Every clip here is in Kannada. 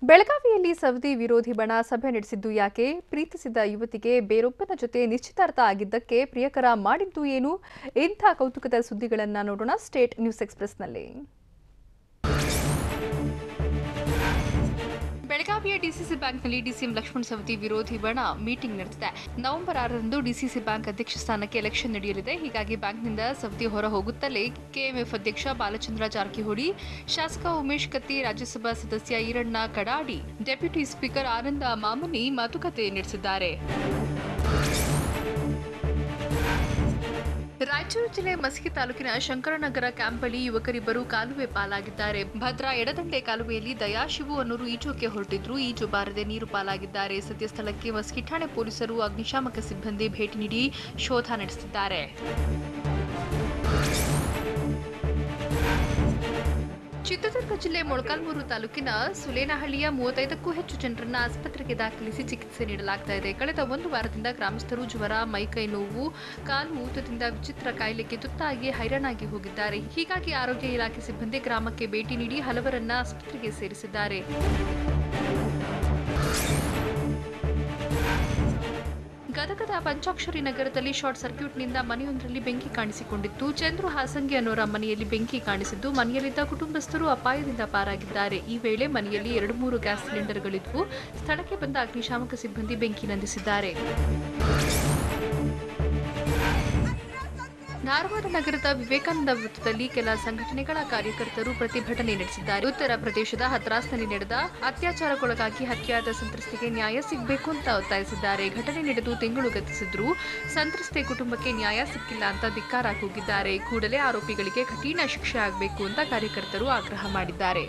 ಬೆಳಗಾವಿಯಲ್ಲಿ ಸವದಿ ವಿರೋಧಿ ಬಣ ಸಭೆ ನಡೆಸಿದ್ದು ಯಾಕೆ? ಪ್ರೀತಿಸಿದ ಯುವತಿಗೆ ಬೇರೊಬ್ಬನ ಜೊತೆ ನಿಶ್ಚಿತಾರ್ಥ ಆಗಿದ್ದಕ್ಕೆ ಪ್ರಿಯಕರ ಮಾಡಿದ್ದು ಏನು? ಇಂಥ ಕೌತುಕದ ಸುದ್ದಿಗಳನ್ನು ನೋಡೋಣ ಸ್ಟೇಟ್ ನ್ಯೂಸ್ ಎಕ್ಸ್‌ಪ್ರೆಸ್‌ನಲ್ಲಿ. ಬೆಳಗಾವಿಯ ಡಿಸಿಸಿ ಬ್ಯಾಂಕ್ನಲ್ಲಿ ಡಿಸಿಎಂ ಲಕ್ಷ್ಮಣ ಸವದಿ ವಿರೋಧಿ ಬಣ ಮೀಟಿಂಗ್ ನಡೆದಿದೆ. ನವೆಂಬರ್ 6ರಂದು ಡಿಸಿಸಿ ಬ್ಯಾಂಕ್ ಅಧ್ಯಕ್ಷ ಸ್ಥಾನಕ್ಕೆ ಎಲೆಕ್ಷನ್ ನಡೆಯಲಿದೆ. ಹೀಗಾಗಿ ಬ್ಯಾಂಕ್ನಿಂದ ಸವದಿ ಹೊರ ಹೋಗುತ್ತಲೇ ಕೆಎಂಎಫ್ ಅಧ್ಯಕ್ಷ ಬಾಲಚಂದ್ರ ಜಾರಕಿಹೊಳಿ, ಶಾಸಕ ಉಮೇಶ್ ಕತ್ತಿ, ರಾಜ್ಯಸಭಾ ಸದಸ್ಯ ಈರಣ್ಣ ಕಡಾಡಿ, ಡೆಪ್ಯೂಟಿ ಸ್ಪೀಕರ್ ಆನಂದ ಮಾಮನಿ ಮಾತುಕತೆ ನಡೆಸಿದ್ದಾರೆ. ರಾಯಚೂರು ಜಿಲ್ಲೆ ಮಸ್ಕಿ ತಾಲೂಕಿನ ಶಂಕರನಗರ ಕ್ಯಾಂಪ್ ಬಳಿ ಯುವಕರಿಬ್ಬರು ಕಾಲುವೆ ಪಾಲಾಗಿದ್ದಾರೆ. ಭದ್ರಾ ಎಡದಂಡೆ ಕಾಲುವೆಯಲ್ಲಿ ದಯಾಶಿವು ಅನ್ನೋರು ಈಜೋಕೆ ಹೊರಟಿದ್ರು. ಈಜು ಬಾರದೆ ನೀರು ಪಾಲಾಗಿದ್ದಾರೆ. ಸದ್ಯ ಸ್ಥಳಕ್ಕೆ ಮಸ್ಕಿ ಠಾಣೆ ಪೊಲೀಸರು, ಅಗ್ನಿಶಾಮಕ ಸಿಬ್ಬಂದಿ ಭೇಟಿ ನೀಡಿ ಶೋಧ ನಡೆಸಿದ್ದಾರೆ. ಚಿತ್ರದುರ್ಗ ಜಿಲ್ಲೆ ಮೊಳಕಾಲ್ಮೂರು ತಾಲೂಕಿನ ಸುಲೇನಹಳ್ಳಿಯ 35ಕ್ಕೂ ಹೆಚ್ಚು ಜನರನ್ನ ಆಸ್ಪತ್ರೆಗೆ ದಾಖಲಿಸಿ ಚಿಕಿತ್ಸೆ ನೀಡಲಾಗುತ್ತಿದೆ. ಕಳೆದ ಒಂದು ವಾರದಿಂದ ಗ್ರಾಮಸ್ಥರು ಜ್ವರ, ಮೈಕೈ ನೋವು, ಕಾಲು ಊತದಿಂದ ವಿಚಿತ್ರ ಕಾಯಿಲೆಗೆ ತುತ್ತಾಗಿ ಹೈರಾಣಾಗಿ ಹೋಗಿದ್ದಾರೆ. ಹೀಗಾಗಿ ಆರೋಗ್ಯ ಇಲಾಖೆ ಸಿಬ್ಬಂದಿ ಗ್ರಾಮಕ್ಕೆ ಭೇಟಿ ನೀಡಿ ಹಲವರನ್ನ ಆಸ್ಪತ್ರೆಗೆ ಸೇರಿಸಿದ್ದಾರೆ. ಗದಗದ ಪಂಚಾಕ್ಷರಿ ನಗರದಲ್ಲಿ ಶಾರ್ಟ್ ಸರ್ಕ್ಯೂಟ್ನಿಂದ ಮನೆಯೊಂದರಲ್ಲಿ ಬೆಂಕಿ ಕಾಣಿಸಿಕೊಂಡಿತ್ತು. ಚಂದ್ರು ಹಾಸಂಗಿ ಅನ್ನೋರ ಮನೆಯಲ್ಲಿ ಬೆಂಕಿ ಕಾಣಿಸಿದ್ದು ಮನೆಯಲ್ಲಿದ್ದ ಕುಟುಂಬಸ್ಥರು ಅಪಾಯದಿಂದ ಪಾರಾಗಿದ್ದಾರೆ. ಈ ವೇಳೆ ಮನೆಯಲ್ಲಿ 2-3 ಗ್ಯಾಸ್ ಸಿಲಿಂಡರ್ಗಳಿದ್ವು. ಸ್ಥಳಕ್ಕೆ ಬಂದ ಅಗ್ನಿಶಾಮಕ ಸಿಬ್ಬಂದಿ ಬೆಂಕಿ ನಂದಿಸಿದ್ದಾರೆ. ಧಾರವಾಡ ನಗರದ ವಿವೇಕಾನಂದ ವೃತ್ತದಲ್ಲಿ ಕೆಲ ಸಂಘಟನೆಗಳ ಕಾರ್ಯಕರ್ತರು ಪ್ರತಿಭಟನೆ ನಡೆಸಿದ್ದಾರೆ. ಉತ್ತರ ಪ್ರದೇಶದ ಹತ್ರಾಸ್ನಲ್ಲಿ ನಡೆದ ಅತ್ಯಾಚಾರಕ್ಕೊಳಗಾಗಿ ಹತ್ಯೆಯಾದ ಸಂತ್ರಸ್ತೆಗೆ ನ್ಯಾಯ ಸಿಗಬೇಕು ಅಂತ ಒತ್ತಾಯಿಸಿದ್ದಾರೆ. ಘಟನೆ ನಡೆದು ತಿಂಗಳು ಗತಿಸಿದ್ರೂ ಸಂತ್ರಸ್ತೆ ಕುಟುಂಬಕ್ಕೆ ನ್ಯಾಯ ಸಿಕ್ಕಿಲ್ಲ ಅಂತ ಧಿಕ್ಕಾರ ಕೂಗಿದ್ದಾರೆ. ಕೂಡಲೇ ಆರೋಪಿಗಳಿಗೆ ಕಠಿಣ ಶಿಕ್ಷೆ ಆಗಬೇಕು ಅಂತ ಕಾರ್ಯಕರ್ತರು ಆಗ್ರಹ ಮಾಡಿದ್ದಾರೆ.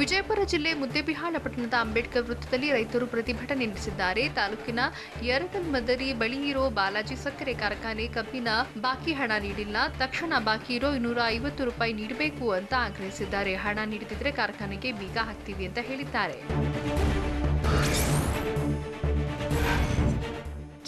ವಿಜಯಪುರ ಜಿಲ್ಲೆ ಮುದ್ದೇಬಿಹಾಳ ಪಟ್ಟಣದ ಅಂಬೇಡ್ಕರ್ ವೃತ್ತದಲ್ಲಿ ರೈತರು ಪ್ರತಿಭಟನೆ ನಡೆಸಿದ್ದಾರೆ. ತಾಲೂಕಿನ ಯರಗಲ್ಮದರಿ ಬಳಿ ಇರೋ ಬಾಲಾಜಿ ಸಕ್ಕರೆ ಕಾರ್ಖಾನೆ ಕಬ್ಬಿನ ಬಾಕಿ ಹಣ ನೀಡಿಲ್ಲ, ತಕ್ಷಣ ಬಾಕಿ ಇರೋ 250 ರೂಪಾಯಿ ನೀಡಬೇಕು ಅಂತ ಆಗ್ರಹಿಸಿದ್ದಾರೆ. ಹಣ ನೀಡದಿದ್ರೆ ಕಾರ್ಖಾನೆಗೆ ಬೀಗ ಹಾಕ್ತೀವಿ ಅಂತ ಹೇಳಿದ್ದಾರೆ.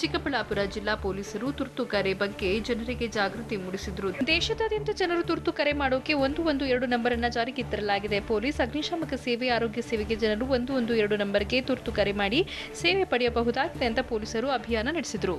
ಚಿಕ್ಕಬಳ್ಳಾಪುರ ಜಿಲ್ಲಾ ಪೊಲೀಸರು ತುರ್ತು ಕರೆ ಬಗ್ಗೆ ಜನರಿಗೆ ಜಾಗೃತಿ ಮೂಡಿಸಿದ್ರು. ದೇಶದಾದ್ಯಂತ ಜನರು ತುರ್ತು ಕರೆ ಮಾಡೋಕೆ 112 ನಂಬರ್ ಅನ್ನು ಜಾರಿಗೆ ತರಲಾಗಿದೆ. ಪೊಲೀಸ್, ಅಗ್ನಿಶಾಮಕ ಸೇವೆ, ಆರೋಗ್ಯ ಸೇವೆಗೆ ಜನರು 112 ನಂಬರ್ಗೆ ತುರ್ತು ಕರೆ ಮಾಡಿ ಸೇವೆ ಪಡೆಯಬಹುದಾಗಿದೆ ಅಂತ ಪೊಲೀಸರು ಅಭಿಯಾನ ನಡೆಸಿದ್ರು.